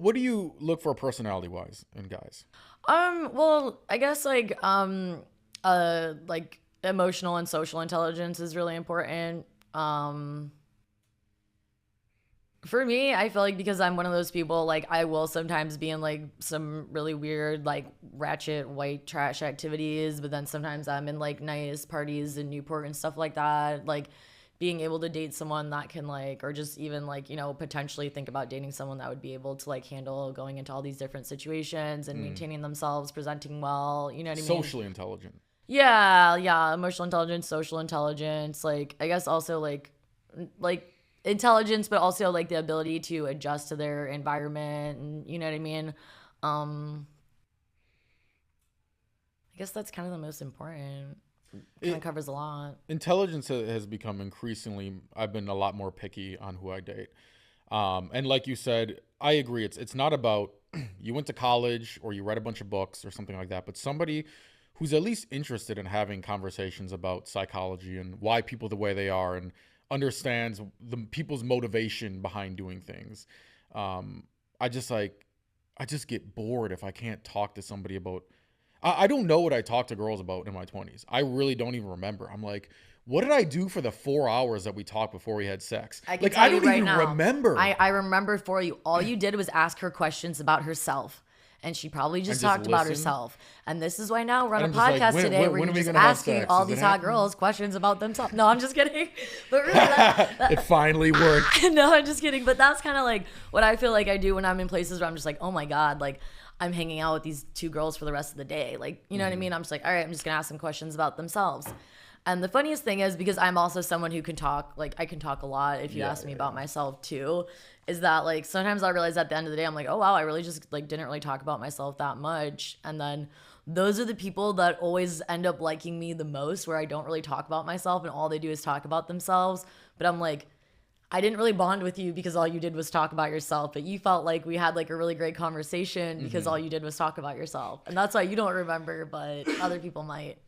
What do you look for personality wise in guys? Well, I guess like emotional and social intelligence is really important. For me, I feel like because I'm one of those people, like I will sometimes be in like some really weird, like ratchet white trash activities, but then sometimes I'm in like nice parties in Newport and stuff like that. Like being able to date someone that can like, or just even like, potentially think about dating someone that would be able to like handle going into all these different situations and Mm. maintaining themselves, presenting well, you know what I mean? Socially intelligent. Yeah, yeah, emotional intelligence, social intelligence, like I guess also like intelligence, but also like the ability to adjust to their environment, and you know what I mean. Um, I guess that's kind of the most important. Kind of It, covers a lot. intelligence has become increasingly. I've been a lot more picky on who I date. And like you said, I agree. It's not about you went to college or you read a bunch of books or something like that, but somebody who's at least interested in having conversations about psychology and why people the way they are and understands the people's motivation behind doing things. Um, I just like I just get bored if I can't talk to somebody about. I don't know what I talked to girls about in my 20s. I really don't even remember. I'm like, what did I do for the 4 hours that we talked before we had sex? I can Like, tell I you don't right even now. remember. I remember for you. All you did was ask her questions about herself. And she probably And just just talked about listen. herself. And this is why now we're on And a I'm just like, podcast today where when you're are we just gonna have asking sex? all Is it these hot happening? girls questions about themselves. No, I'm just kidding. But really, that, It finally worked. no, I'm just kidding. But that's kind of like what I feel like I do when I'm in places where I'm just like, oh my God, like I'm hanging out with these two girls for the rest of the day. Like, you know what I mean? I'm just like, all right, I'm just going to ask them questions about themselves. And the funniest thing is because I'm also someone who can talk, like I can talk a lot if you Yeah, ask me yeah, about yeah. myself too, is that like sometimes I realize at the end of the day, I'm like, oh wow, I really just like didn't really talk about myself that much. And then those are the people that always end up liking me the most, where I don't really talk about myself and all they do is talk about themselves. But I'm like, I didn't really bond with you because all you did was talk about yourself, but you felt like we had like a really great conversation because all you did was talk about yourself. And that's why you don't remember, but other people might.